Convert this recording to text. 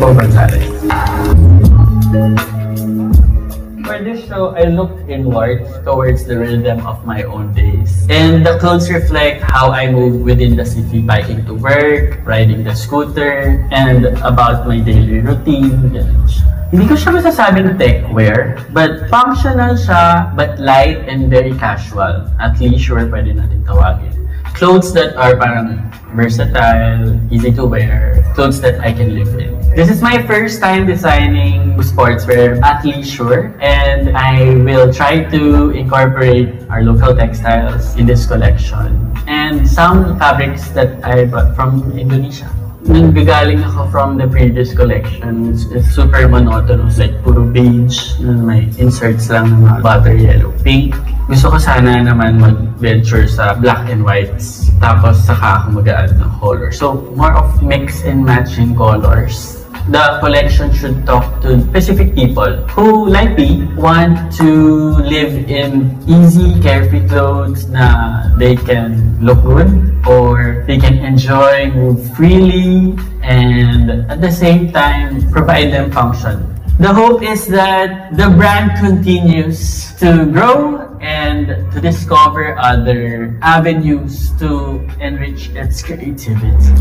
Paul Gonzalez. For this show, I looked inwards towards the rhythm of my own days. And the clothes reflect how I move within the city, biking to work, riding the scooter, and about my daily routine. Ganun siya. Hindi ko siya masasabing tech wear, but functional siya, but light and very casual. At leisure, pwede natin tawagin. Clothes that are parang versatile, easy to wear, clothes that I can live in. This is my first time designing sportswear at leisure, and I will try to incorporate our local textiles in this collection and some fabrics that I bought from Indonesia. Nanggagaling ako from the previous collections. It's super monotonous, like puro beige, may inserts lang ng mga butter yellow, pink. Gusto ko sana naman mag-venture sa black and whites, tapos saka ako mag-add ng color. So, more of mix and matching colors. The collection should talk to specific people who, like me, want to live in easy, carefree clothes na they can look good or they can enjoy, move freely, and at the same time, provide them function. The hope is that the brand continues to grow and to discover other avenues to enrich its creativity.